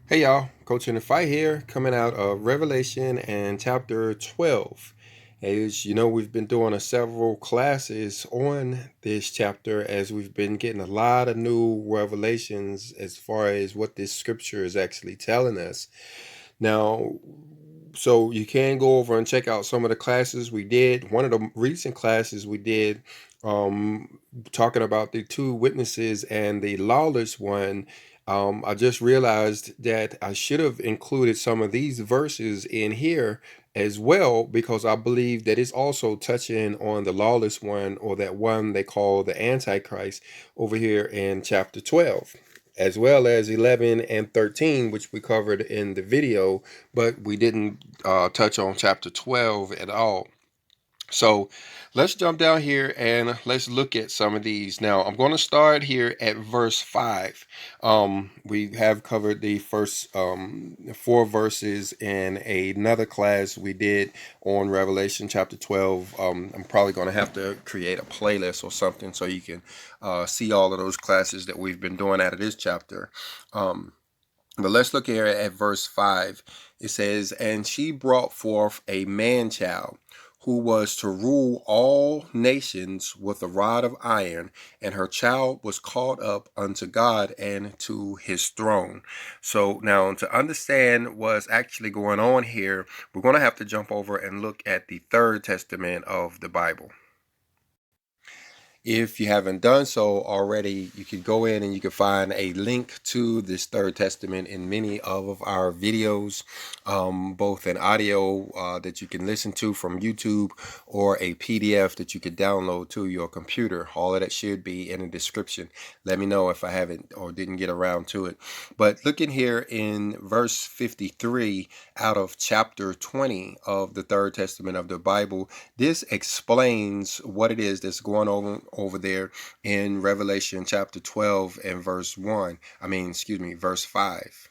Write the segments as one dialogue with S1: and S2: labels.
S1: Hey y'all, Coach in the Fight here, coming out of Revelation and chapter 12. As you know, we've been doing several classes on this chapter as we've been getting a lot of new revelations as far as what this scripture is actually telling us. Now, so you can go over and check out some of the classes we did. One of the recent classes we did, talking about the two witnesses and the lawless one. I just realized that I should have included some of these verses in here as well, because I believe that it's also touching on the lawless one, or that one they call the Antichrist, over here in chapter 12, as well as 11 and 13, which we covered in the video, but we didn't touch on chapter 12 at all. So let's jump down here and let's look at some of these. Now, I'm going to start here at verse 5. We have covered the first four verses in another class we did on Revelation chapter 12. I'm probably going to have to create a playlist or something so you can see all of those classes that we've been doing out of this chapter. But let's look here at verse 5. It says, "And she brought forth a man child, who was to rule all nations with a rod of iron, and her child was caught up unto God and to his throne." So now, to understand what's actually going on here, we're going to have to jump over and look at the Third Testament of the Bible. If you haven't done so already, you can go in and you can find a link to this Third Testament in many of our videos, both in audio that you can listen to from YouTube, or a PDF that you could download to your computer. All of that should be in the description. Let me know if I haven't or didn't get around to it. But looking here in verse 53 out of chapter 20 of the Third Testament of the Bible, this explains what it is that's going on over there in Revelation chapter 12 and verse 5.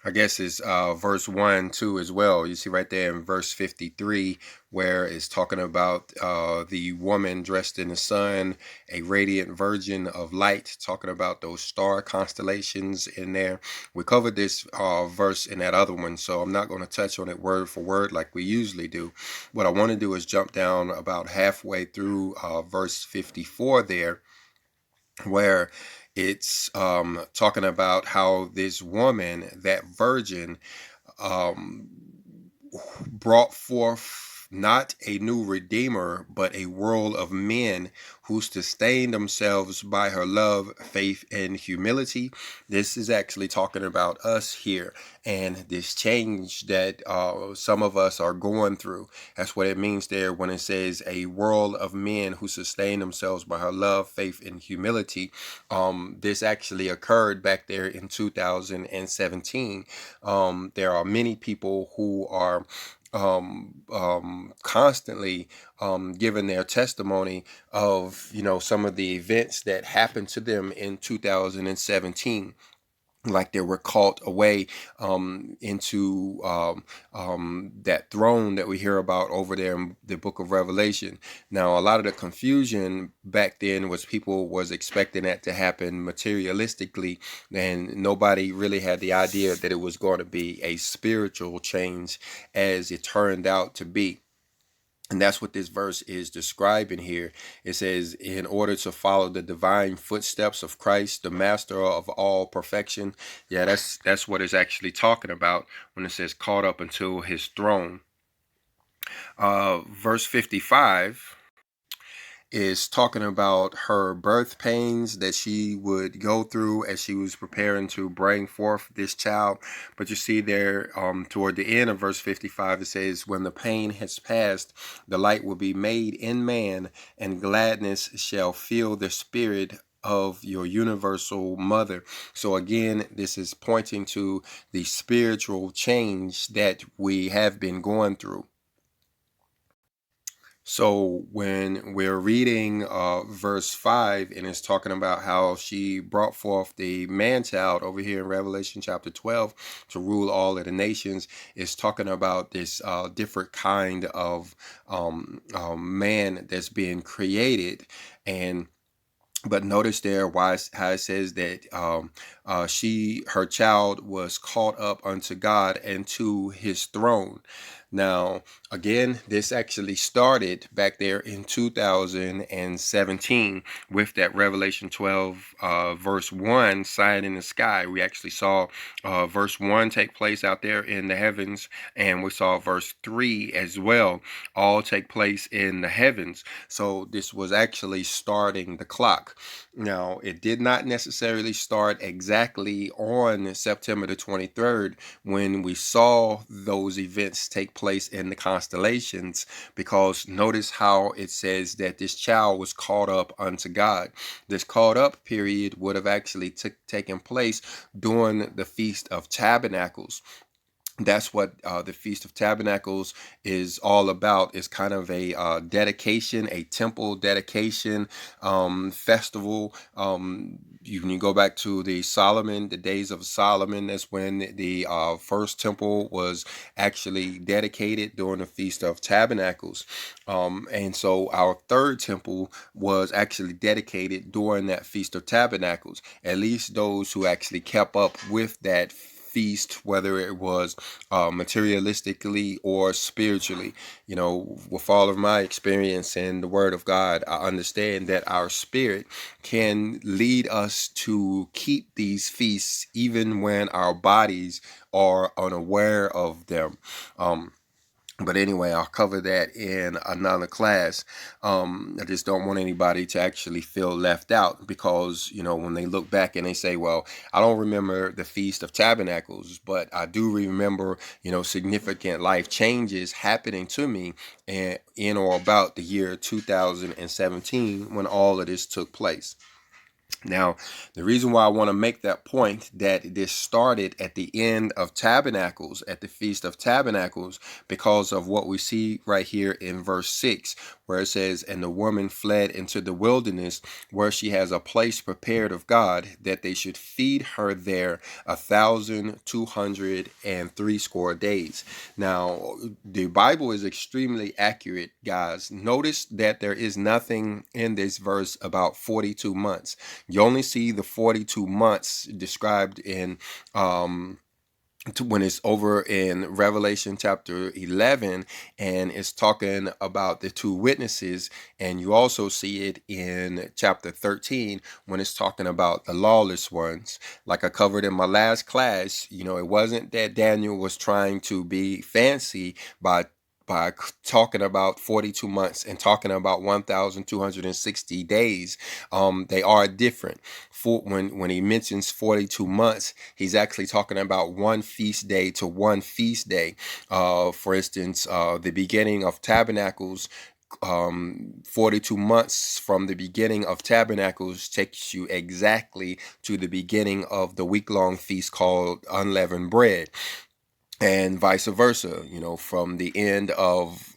S1: I guess it's verse 1 too as well. You see right there in verse 53 where it's talking about the woman dressed in the sun, a radiant virgin of light, talking about those star constellations in there. We covered this verse in that other one, so I'm not going to touch on it word for word like we usually do. What I want to do is jump down about halfway through verse 54 there, where it's talking about how this woman, that virgin, um, brought forth not a new redeemer, but a world of men who sustain themselves by her love, faith, and humility. This is actually talking about us here and this change that some of us are going through. That's what it means there when it says a world of men who sustain themselves by her love, faith, and humility. This actually occurred back there in 2017. There are many people who are constantly giving their testimony of, some of the events that happened to them in 2017, like they were caught away into that throne that we hear about over there in the book of Revelation. Now, a lot of the confusion back then was people was expecting that to happen materialistically, and nobody really had the idea that it was going to be a spiritual change as it turned out to be. And that's what this verse is describing here. It says, in order to follow the divine footsteps of Christ, the master of all perfection. Yeah, that's what it's actually talking about when it says caught up unto his throne. Verse 55 is talking about her birth pains that she would go through as she was preparing to bring forth this child. But you see there toward the end of verse 55, it says, when the pain has passed, the light will be made in man, and gladness shall fill the spirit of your universal mother. So again, this is pointing to the spiritual change that we have been going through. So when we're reading verse 5, and it's talking about how she brought forth the man-child over here in Revelation chapter 12 to rule all of the nations, it's talking about this different kind of man that's being created. But notice there how it says that her child was caught up unto God and to his throne. Now, again, this actually started back there in 2017 with that Revelation 12 verse 1 sign in the sky. We actually saw verse 1 take place out there in the heavens, and we saw verse 3 as well, all take place in the heavens. So this was actually starting the clock. Now, it did not necessarily start exactly on September the 23rd when we saw those events take place in the constellations, because notice how it says that this child was caught up unto God. This caught up period would have actually taken place during the Feast of Tabernacles. That's what the Feast of Tabernacles is all about. It's kind of a dedication, a temple dedication festival. When you go back to the days of Solomon, that's when the first temple was actually dedicated during the Feast of Tabernacles. And so our third temple was actually dedicated during that Feast of Tabernacles. At least those who actually kept up with that feast, whether it was materialistically or spiritually. With all of my experience in the Word of God, I understand that our spirit can lead us to keep these feasts even when our bodies are unaware of them. But anyway, I'll cover that in another class. I just don't want anybody to actually feel left out, because, when they look back and they say, well, I don't remember the Feast of Tabernacles, but I do remember, significant life changes happening to me in or about the year 2017 when all of this took place. Now, the reason why I want to make that point, that this started at the end of Tabernacles, at the Feast of Tabernacles, because of what we see right here in verse 6, where it says, and the woman fled into the wilderness, where she has a place prepared of God, that they should feed her there 1,263 days. Now, the Bible is extremely accurate, guys. Notice that there is nothing in this verse about 42 months. You only see the 42 months described in when it's over in Revelation chapter 11, and it's talking about the two witnesses. And you also see it in chapter 13 when it's talking about the lawless ones. Like I covered in my last class, it wasn't that Daniel was trying to be fancy by talking about 42 months and talking about 1,260 days. They are different. When he mentions 42 months, he's actually talking about one feast day to one feast day. For instance, the beginning of Tabernacles, 42 months from the beginning of Tabernacles takes you exactly to the beginning of the week-long feast called Unleavened Bread. And vice versa, from the end of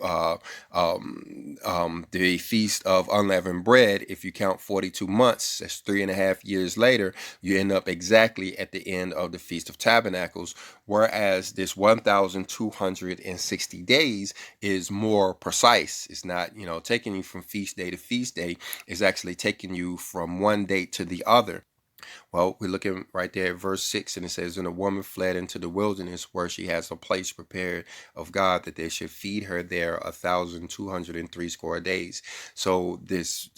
S1: the Feast of Unleavened Bread, if you count 42 months, that's 3.5 years later, you end up exactly at the end of the Feast of Tabernacles. Whereas this 1,260 days is more precise. It's not, taking you from feast day to feast day. It's actually taking you from one date to the other. Well, we're looking right there at verse 6, and it says, and a woman fled into the wilderness, where she has a place prepared of God, that they should feed her there 1,263 days. So this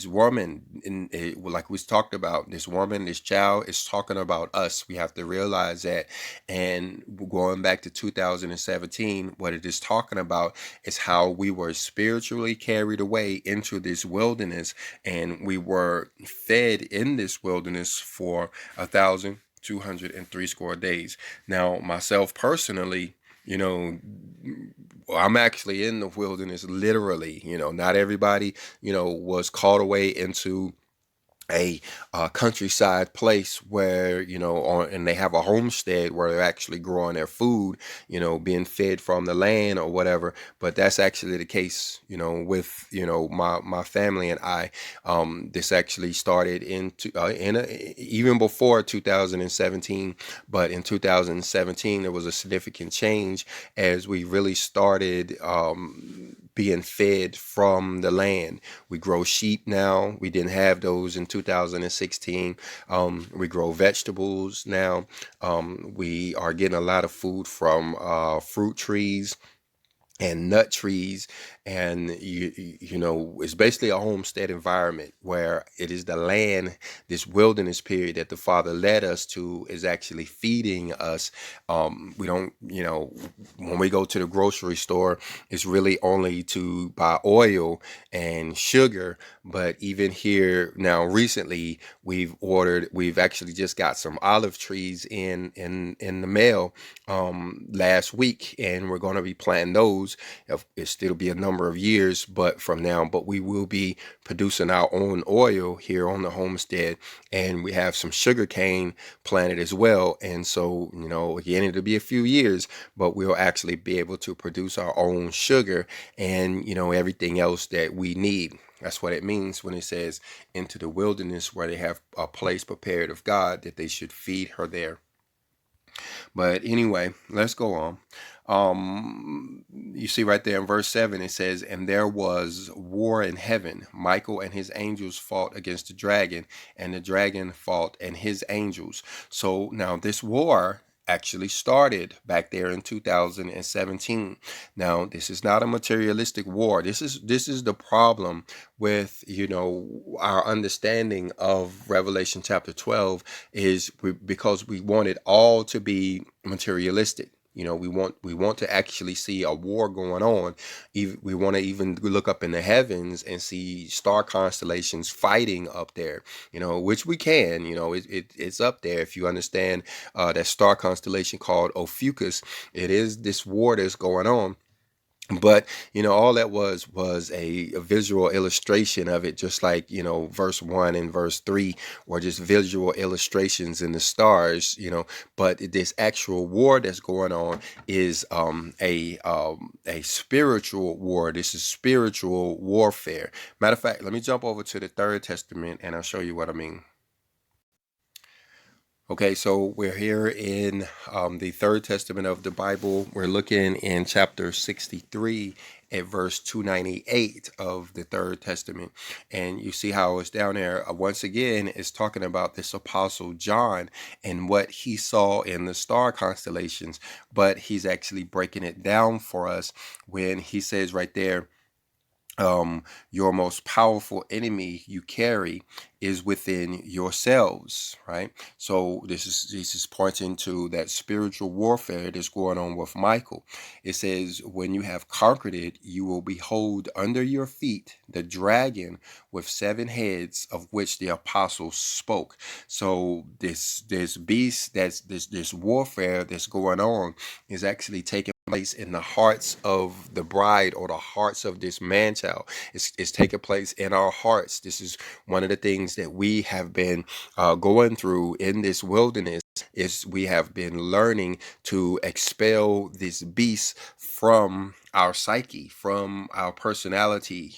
S1: woman, like we talked about, this woman, this child, is talking about us. We have to realize that. And going back to 2017, what it is talking about is how we were spiritually carried away into this wilderness, and we were fed in this wilderness for 1,263 days. Now, myself personally, I'm actually in the wilderness, literally. Not everybody, was called away into a countryside place where, and they have a homestead where they're actually growing their food, being fed from the land or whatever. But that's actually the case, with, my family and I. This actually started even before 2017, but in 2017, there was a significant change as we really started being fed from the land. We grow sheep now. We didn't have those in 2016. We grow vegetables now. We are getting a lot of food from fruit trees and nut trees, and it's basically a homestead environment where it is the land, this wilderness period that the Father led us to, is actually feeding us. We don't, when we go to the grocery store, it's really only to buy oil and sugar. But even here now, recently, we've actually just got some olive trees in the mail last week, and we're going to be planting those. It still be a number of years but from now, but we will be producing our own oil here on the homestead, and we have some sugar cane planted as well. And so, again, it'll be a few years, but we'll actually be able to produce our own sugar and everything else that we need. That's what it means when it says into the wilderness, where they have a place prepared of God, that they should feed her there. But anyway, let's go on. You see right there in verse 7, it says, "And there was war in heaven. Michael and his angels fought against the dragon, and the dragon fought and his angels." So now this war actually started back there in 2017. Now, this is not a materialistic war. This is the problem with our understanding of Revelation chapter 12, is because we want it all to be materialistic. We want to actually see a war going on. We want to even look up in the heavens and see star constellations fighting up there, which we can. It's up there. If you understand that star constellation called Ophiuchus, it is this war that's going on. But all that was a visual illustration of it, just like verse 1 and verse 3 were just visual illustrations in the stars. But this actual war that's going on is a spiritual war. This is spiritual warfare. Matter of fact, let me jump over to the Third Testament and I'll show you what I mean. Okay, so we're here in the Third Testament of the Bible. We're looking in chapter 63 at verse 298 of the Third Testament. And you see how it's down there. Once again, it's talking about this apostle John and what he saw in the star constellations. But he's actually breaking it down for us when he says right there, your most powerful enemy you carry is within yourselves, right? So this is pointing to that spiritual warfare that's going on with Michael. It says, when you have conquered it, you will behold under your feet the dragon with 7 heads, of which the apostles spoke. So this beast, this warfare that's going on, is actually taking place in the hearts of the bride, or the hearts of this man child. It's taking place in our hearts. This is one of the things that we have been going through in this wilderness, is we have been learning to expel this beast from our psyche, from our personality.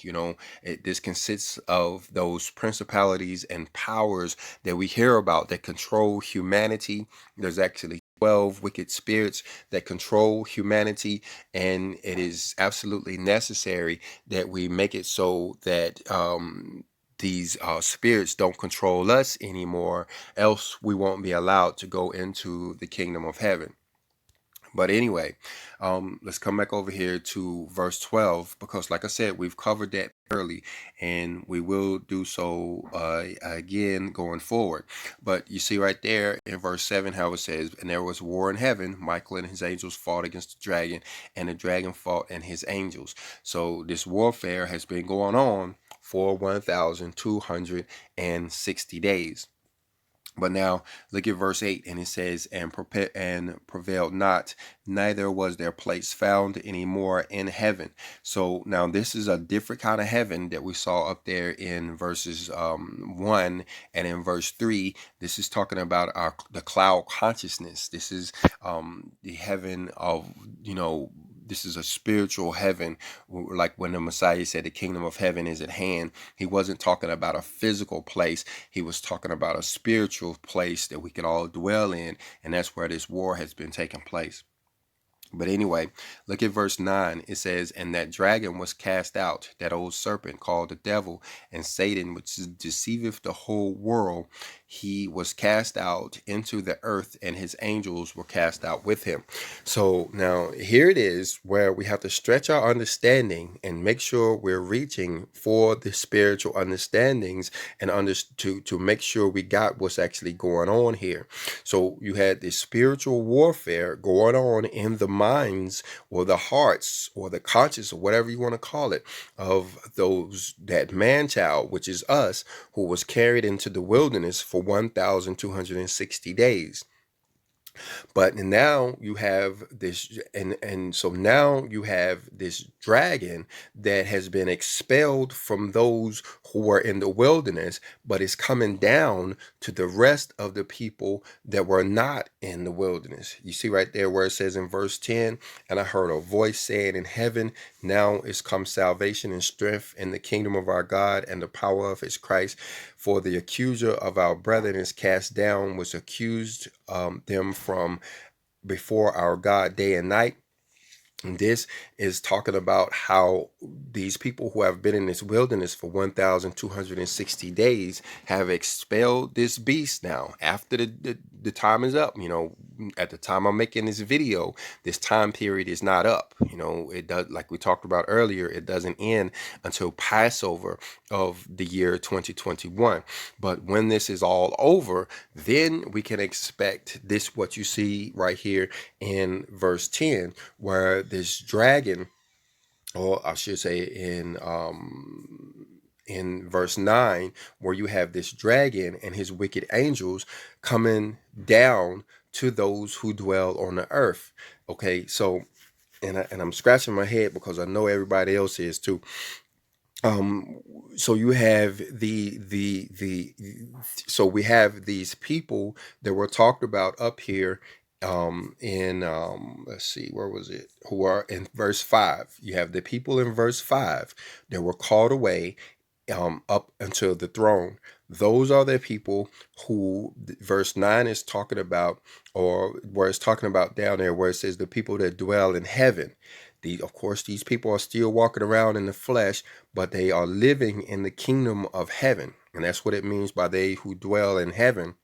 S1: This consists of those principalities and powers that we hear about that control humanity. There's actually 12 wicked spirits that control humanity, and it is absolutely necessary that we make it so that these spirits don't control us anymore, else we won't be allowed to go into the kingdom of heaven. But anyway, let's come back over here to verse 12, because like I said, we've covered that early, and we will do so again going forward. But you see right there in verse 7 how it says, "And there was war in heaven. Michael and his angels fought against the dragon, and the dragon fought and his angels." So this warfare has been going on for 1,260 days. But now look at verse 8, and it says, and prevailed not, neither was their place found any more in heaven. So now this is a different kind of heaven that we saw up there in verses 1 and in verse 3. This is talking about the cloud consciousness. This is the heaven of, this is a spiritual heaven. Like when the Messiah said the kingdom of heaven is at hand, he wasn't talking about a physical place. He was talking about a spiritual place that we could all dwell in. And that's where this war has been taking place. But anyway, look at verse 9. It says, "And that dragon was cast out, that old serpent called the devil and Satan, which deceiveth the whole world. He was cast out into the earth, and his angels were cast out with him." So now here it is where we have to stretch our understanding and make sure we're reaching for the spiritual understandings and to make sure we got what's actually going on here. So you had this spiritual warfare going on in the minds or the hearts or the conscious or whatever you want to call it of that man child, which is us, who was carried into the wilderness for 1,260 days. But now you have this, and so now you have this dragon that has been expelled from those who were in the wilderness, but is coming down to the rest of the people that were not in the wilderness. You see right there where it says in verse 10, "And I heard a voice saying in heaven, now is come salvation and strength in the kingdom of our God and the power of his Christ. For the accuser of our brethren is cast down, which accused them from before our God day and night." And this is talking about how these people who have been in this wilderness for 1,260 days have expelled this beast now. After the time is up, at the time I'm making this video, this time period is not up. It does, like we talked about earlier, it doesn't end until Passover of the year 2021. But when this is all over, then we can expect this, what you see right here in verse 10, where this dragon, or I should say in verse 9, where you have this dragon and his wicked angels coming down to those who dwell on the earth. Okay, so and I'm scratching my head because I know everybody else is too. So you have so we have these people that were talked about up here in let's see, where was it, who are in verse 5. You have the people in verse 5 that were called away up until the throne. Those are the people who verse 9 is talking about, or where it's talking about down there where it says the people that dwell in heaven. Of course, these people are still walking around in the flesh, but they are living in the kingdom of heaven. And that's what it means by they who dwell in heaven,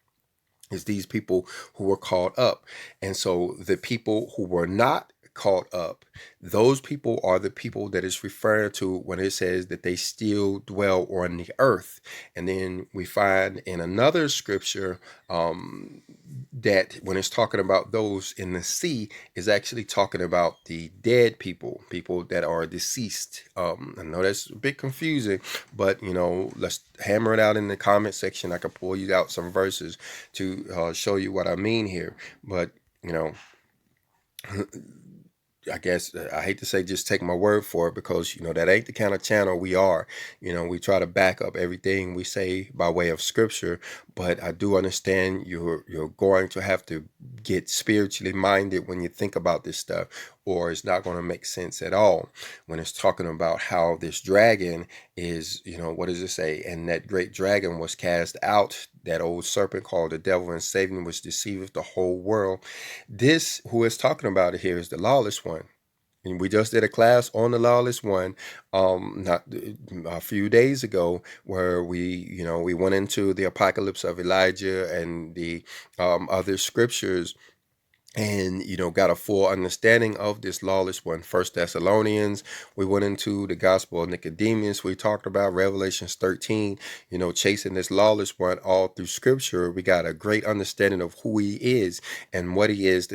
S1: is these people who were caught up. And so the people who were not caught up, those people are the people that is referred to when it says that they still dwell on the earth. And then we find in another scripture that when it's talking about those in the sea, is actually talking about the dead people that are deceased. I know that's a bit confusing, but let's hammer it out in the comment section. I can pull you out some verses to show you what I mean here. But I guess I hate to say just take my word for it, because that ain't the kind of channel we are. We try to back up everything we say by way of scripture, but I do understand you're going to have to get spiritually minded when you think about this stuff, or it's not going to make sense at all when it's talking about how this dragon is, what does it say? "And that great dragon was cast out, that old serpent called the devil and Satan, which deceiveth the whole world." This, who is talking about it here, is the lawless one. And we just did a class on the lawless one not a few days ago, where we went into the apocalypse of Elijah and the other scriptures, and got a full understanding of this lawless one. First Thessalonians, we went into the gospel of Nicodemus, we talked about Revelations 13, chasing this lawless one all through scripture. We got a great understanding of who he is and what he is,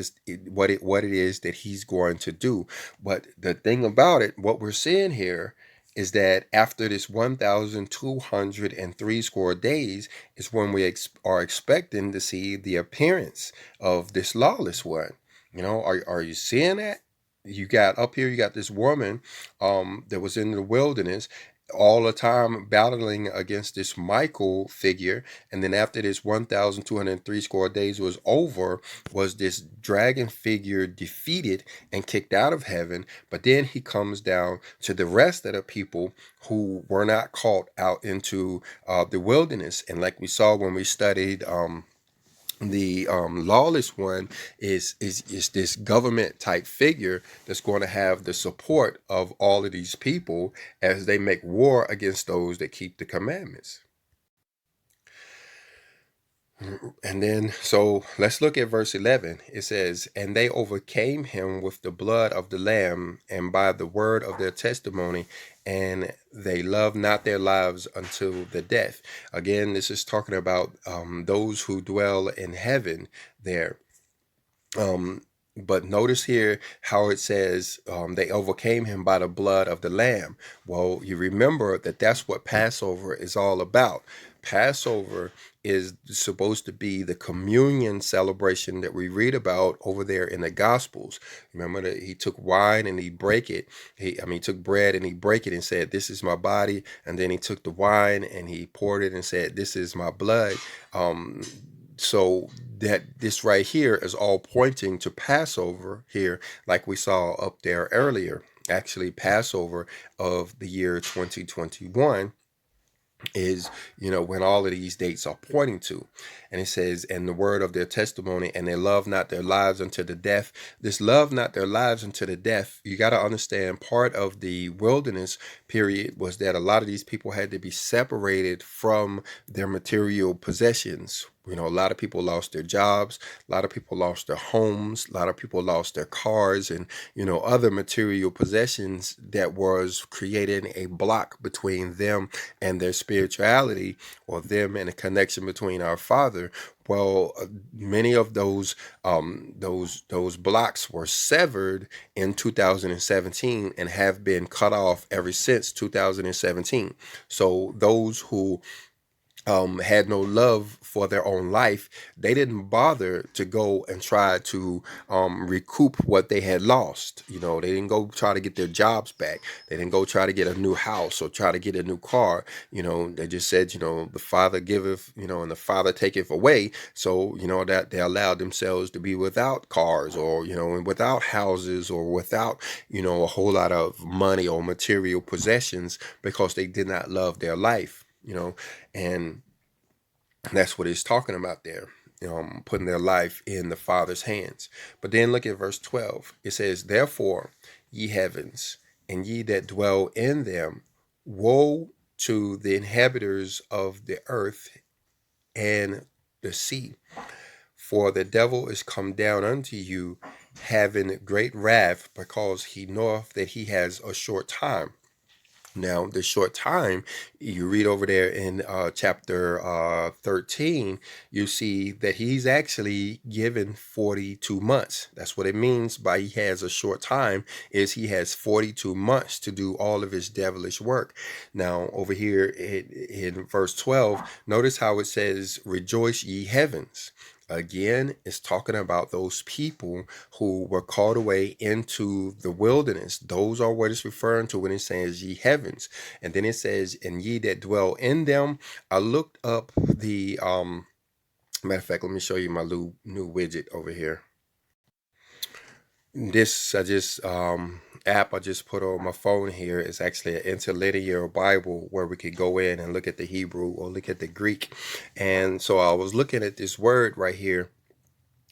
S1: what it is that he's going to do. But the thing about it, what we're seeing here, is that after this 1,203 score days is when we are expecting to see the appearance of this lawless one. Are you seeing that? You got up here, you got this woman that was in the wilderness all the time battling against this Michael figure. And then after this 1,203 score days was over, was this dragon figure defeated and kicked out of heaven. But then he comes down to the rest of the people who were not caught out into the wilderness. And like we saw when we studied The lawless one is this government type figure that's going to have the support of all of these people as they make war against those that keep the commandments. And then, so let's look at verse 11. It says, "And they overcame him with the blood of the Lamb and by the word of their testimony, and they loved not their lives until the death." Again, this is talking about those who dwell in heaven there. Um, but notice here how it says they overcame him by the blood of the Lamb. Well, you remember that that's what Passover is all about. Passover is supposed to be the communion celebration that we read about over there in the Gospels. Remember that he took wine and he break it. He took bread and he break it and said, "This is my body." And then he took the wine and he poured it and said, "This is my blood." So that this right here is all pointing to Passover here, like we saw up there earlier. Actually, Passover of the year 2021 is, when all of these dates are pointing to. And it says, "And the word of their testimony, and they love not their lives unto the death." This love not their lives unto the death, you got to understand, part of the wilderness period was that a lot of these people had to be separated from their material possessions. A lot of people lost their jobs, a lot of people lost their homes, a lot of people lost their cars, and other material possessions that was creating a block between them and their spirituality, or them and a connection between our Father. Well, many of those blocks were severed in 2017 and have been cut off ever since 2017. So those who had no love for their own life, they didn't bother to go and try to recoup what they had lost. They didn't go try to get their jobs back. They didn't go try to get a new house or try to get a new car. They just said, the Father giveth, and the Father taketh away. So, that they allowed themselves to be without cars, or, and without houses, or without, a whole lot of money or material possessions, because they did not love their life. And that's what he's talking about there, putting their life in the Father's hands. But then look at verse 12. It says, "Therefore, ye heavens, and ye that dwell in them, woe to the inhabitants of the earth and the sea. For the devil is come down unto you, having great wrath, because he knoweth that he has a short time." Now, the short time, you read over there in chapter 13, you see that he's actually given 42 months. That's what it means by he has a short time, is he has 42 months to do all of his devilish work. Now, over here in verse 12, notice how it says, "Rejoice, ye heavens." Again, it's talking about those people who were called away into the wilderness. Those are what it's referring to when it says ye heavens. And then it says, "And ye that dwell in them." I looked up the matter of fact, let me show you my new widget over here. This app I just put on my phone here is actually an interlinear Bible, where we could go in and look at the Hebrew or look at the Greek. And so I was looking at this word right here.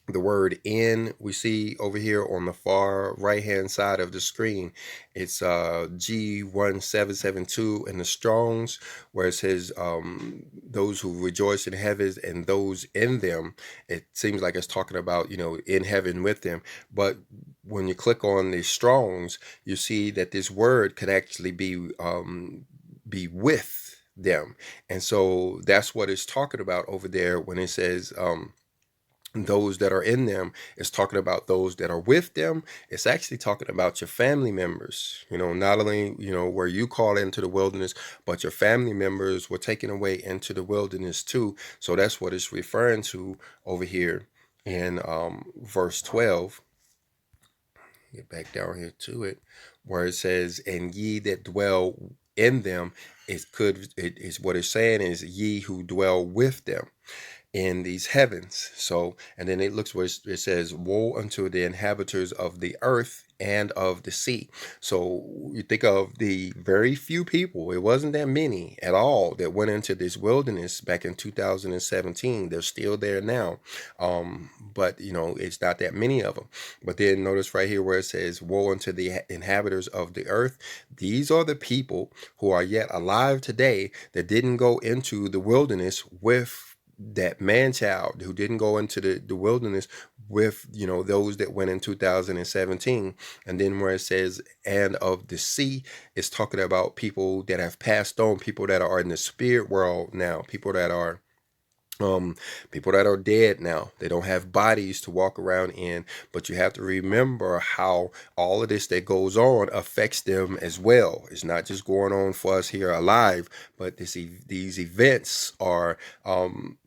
S1: The word "in" we see over here on the far right hand side of the screen. It's G1772 in the Strongs, where it says those who rejoice in heavens and those in them. It seems like it's talking about, in heaven with them. But when you click on the Strongs, you see that this word could actually be with them. And so that's what it's talking about over there when it says those that are in them. It's talking about those that are with them. It's actually talking about your family members. Not only, were you called into the wilderness, but your family members were taken away into the wilderness too. So that's what it's referring to over here in verse 12. Get back down here to it, where it says, "And ye that dwell in them," it is what it's saying is ye who dwell with them. in these heavens. So, and then it looks where it says, "Woe unto the inhabitants of the earth and of the sea." So you think of the very few people, it wasn't that many at all, that went into this wilderness back in 2017. They're still there now. But it's not that many of them. But then notice right here where it says, "Woe unto the inhabitants of the earth." These are the people who are yet alive today that didn't go into the wilderness with that man child, who didn't go into the wilderness with those that went in 2017. And then where it says "and of the sea," it's talking about people that have passed on, people that are in the spirit world now, um people that are dead now. They don't have bodies to walk around in, but you have to remember how all of this that goes on affects them as well. It's not just going on for us here alive, but these events are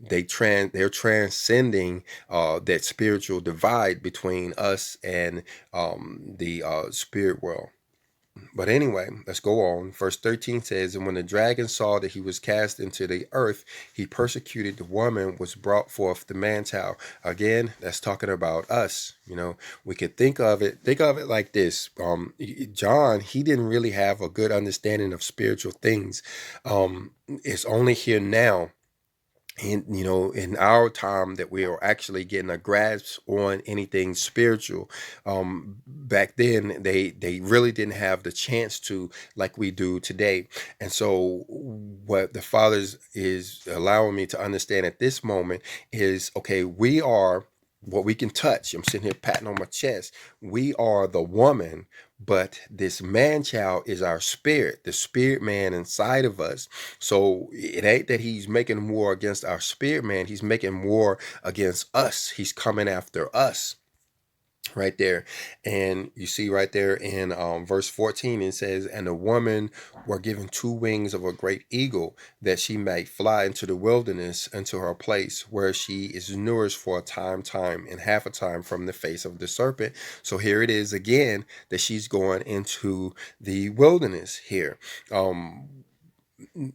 S1: they're transcending that spiritual divide between us and the spirit world. But anyway, let's go on. Verse 13 says, "And when the dragon saw that he was cast into the earth, he persecuted the woman which brought forth the man child." Again, that's talking about us. We could think of it like this. John, he didn't really have a good understanding of spiritual things. It's only here now, in our time, that we are actually getting a grasp on anything spiritual. Back then they really didn't have the chance to, like we do today. And so what the Father's is allowing me to understand at this moment is, okay, we are what we can touch. I'm sitting here patting on my chest. We are the woman, but this man child is our spirit, the spirit man inside of us. So it ain't that he's making war against our spirit man, he's making war against us. He's coming after us right there. And you see right there in verse 14, it says, "And the woman were given two wings of a great eagle, that she might fly into the wilderness, into her place, where she is nourished for a time, and half a time from the face of the serpent." So here it is again, that she's going into the wilderness here.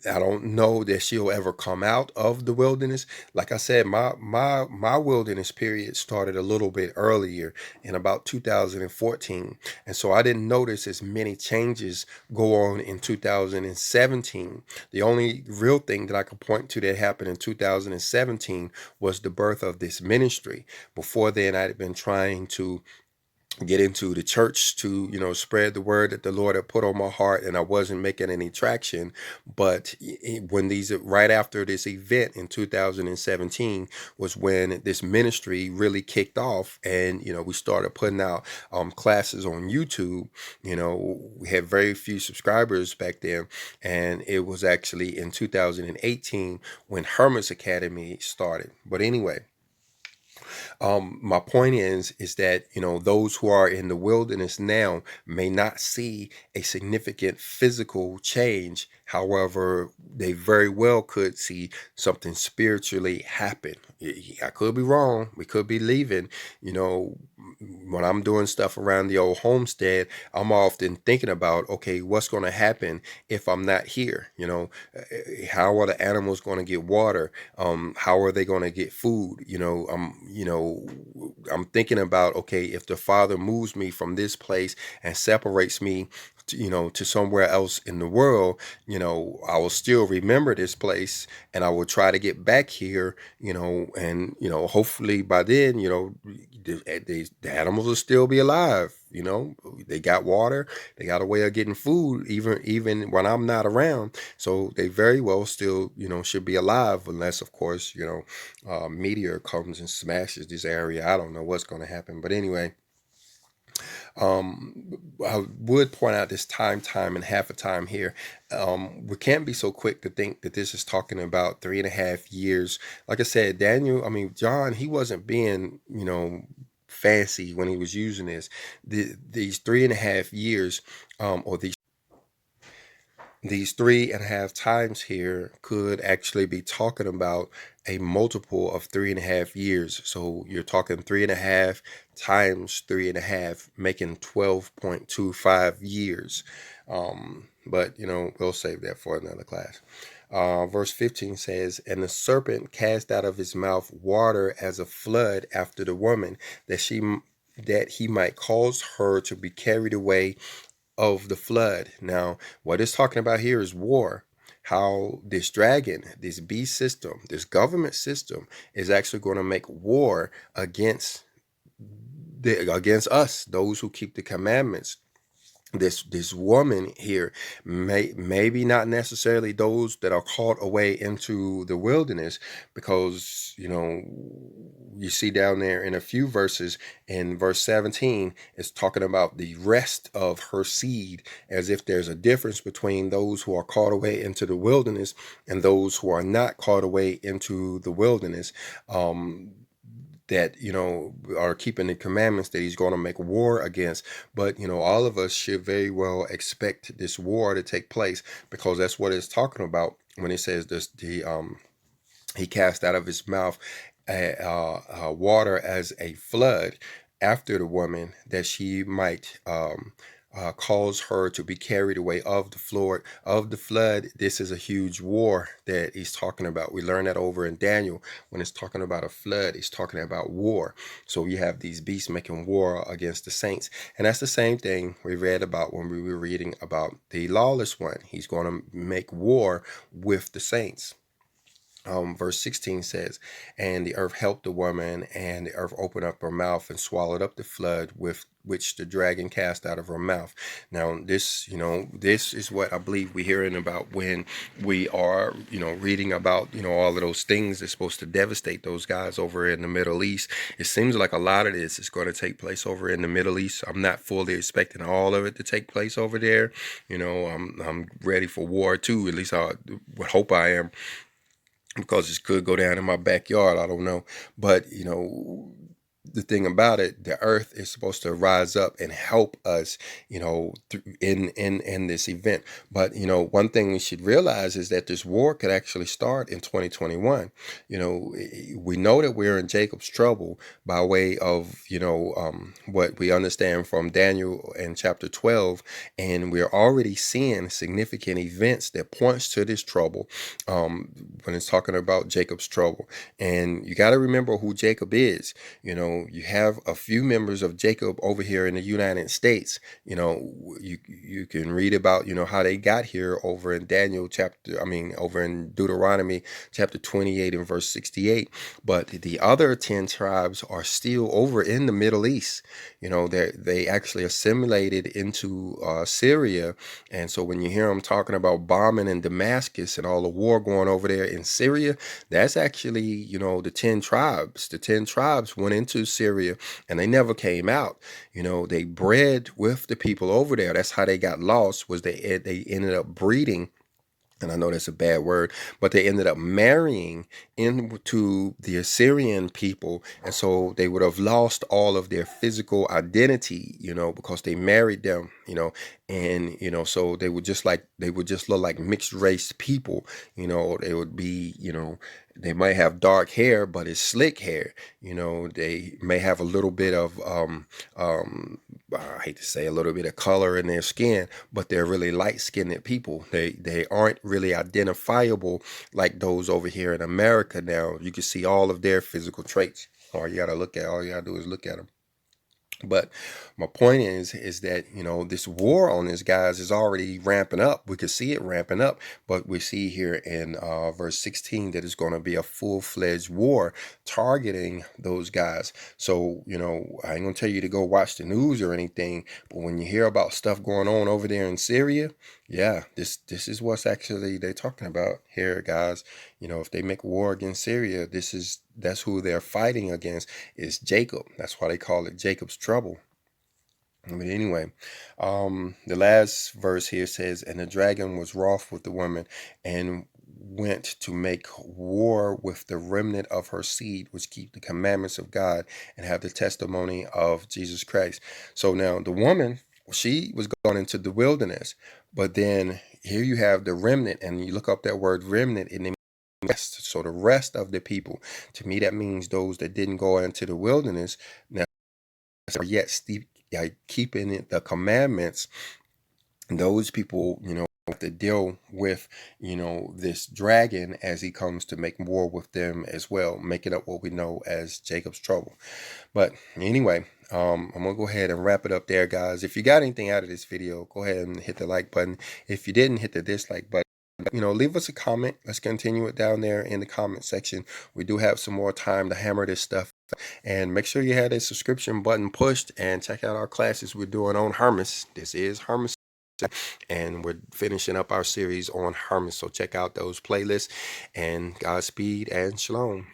S1: I don't know that she'll ever come out of the wilderness. Like I said, my wilderness period started a little bit earlier, in about 2014, and so I didn't notice as many changes go on in 2017. The only real thing that I could point to that happened in 2017 was the birth of this ministry. Before then, I had been trying to get into the church to spread the word that the Lord had put on my heart, and I wasn't making any traction. But when right after this event in 2017 was when this ministry really kicked off, and we started putting out classes on YouTube. We had very few subscribers back then, and it was actually in 2018 when Hermas Academy started. But anyway, my point is that those who are in the wilderness now may not see a significant physical change. However, they very well could see something spiritually happen. I could be wrong. We could be leaving. When I'm doing stuff around the old homestead, I'm often thinking about, okay, what's going to happen if I'm not here? How are the animals going to get water? How are they going to get food? I'm thinking about, okay, if the Father moves me from this place and separates me to somewhere else in the world, I will still remember this place, and I will try to get back here, and hopefully by then, the animals will still be alive. They got water, they got a way of getting food, even when I'm not around. So they very well still, should be alive, unless, of course, meteor comes and smashes this area. I don't know what's going to happen, but anyway. I would point out this time, and half a time here. We can't be so quick to think that this is talking about 3.5 years. Like I said, John, he wasn't being, fancy when he was using this. These 3.5 years, or these 3.5 times here could actually be talking about a multiple of 3.5 years. So you're talking 3.5 times 3.5, making 12.25 years. But we'll save that for another class. Verse 15 says, "And the serpent cast out of his mouth water as a flood after the woman, that he might cause her to be carried away of the flood." Now, what it's talking about here is war. How this dragon, this beast system, this government system is actually going to make war against us, those who keep the commandments. This woman here, maybe not necessarily those that are caught away into the wilderness, because you see down there in a few verses, in verse 17, it's talking about the rest of her seed, as if there's a difference between those who are caught away into the wilderness and those who are not caught away into the wilderness. That are keeping the commandments that he's going to make war against. But all of us should very well expect this war to take place, because that's what it's talking about when it says this. He cast out of his mouth water as a flood after the woman, that she might cause her to be carried away of the flood. This is a huge war that he's talking about. We learn that over in Daniel. When it's talking about a flood, he's talking about war. So you have these beasts making war against the saints. And that's the same thing we read about when we were reading about the lawless one. He's going to make war with the saints. Verse 16 says, "And the earth helped the woman, and the earth opened up her mouth and swallowed up the flood with which the dragon cast out of her mouth." Now, this is what I believe we're hearing about when we are, reading about, all of those things that's supposed to devastate those guys over in the Middle East. It seems like a lot of this is going to take place over in the Middle East. I'm not fully expecting all of it to take place over there. I'm ready for war too. At least I would hope I am, because this could go down in my backyard. I don't know. But, the thing about it, the earth is supposed to rise up and help us, in this event. But, one thing we should realize is that this war could actually start in 2021. We know that we're in Jacob's trouble by way of, what we understand from Daniel in chapter 12. And we're already seeing significant events that points to this trouble, when it's talking about Jacob's trouble. And you got to remember who Jacob is. You have a few members of Jacob over here in the United States. You can read about, how they got here over in over in Deuteronomy chapter 28 and verse 68. But the other 10 tribes are still over in the Middle East. They actually assimilated into Syria. And so when you hear them talking about bombing in Damascus and all the war going over there in Syria, that's actually, the 10 tribes. The 10 tribes went into Syria and they never came out. They bred with the people over there. That's how they got lost, was they ended up breeding. And I know that's a bad word, but they ended up marrying into the Assyrian people. And so they would have lost all of their physical identity, because they married them, and, so they would just look like mixed race people. They would be, they might have dark hair, but it's slick hair. They may have a little bit of, I hate to say, a little bit of color in their skin, but they're really light-skinned people. They aren't really identifiable like those over here in America. Now, you can see all of their physical traits. All you gotta do is look at them. But my point is that, this war on these guys is already ramping up. We could see it ramping up, but we see here in verse 16 that it's going to be a full-fledged war targeting those guys. So, I ain't going to tell you to go watch the news or anything, but when you hear about stuff going on over there in Syria, yeah, this is what's actually they're talking about here, guys. If they make war against Syria, that's who they're fighting against, is Jacob. That's why they call it Jacob's trouble. But anyway, the last verse here says, "And the dragon was wroth with the woman, and went to make war with the remnant of her seed, which keep the commandments of God and have the testimony of Jesus Christ." So now the woman, she was going into the wilderness, but then here you have the remnant, and you look up that word remnant, and it rest. So the rest of the people, to me, that means those that didn't go into the wilderness, now are yet keeping the commandments. Those people, to deal with, this dragon as he comes to make war with them as well, making up what we know as Jacob's trouble. But anyway, I'm gonna go ahead and wrap it up there, guys. If you got anything out of this video, go ahead and hit the like button. If you didn't, hit the dislike button. Leave us a comment. Let's continue it down there in the comment section. We do have some more time to hammer this stuff. And make sure you have that subscription button pushed and check out our classes we're doing on Hermas. This is Hermas, and we're finishing up our series on Hermas. So check out those playlists, and Godspeed and Shalom.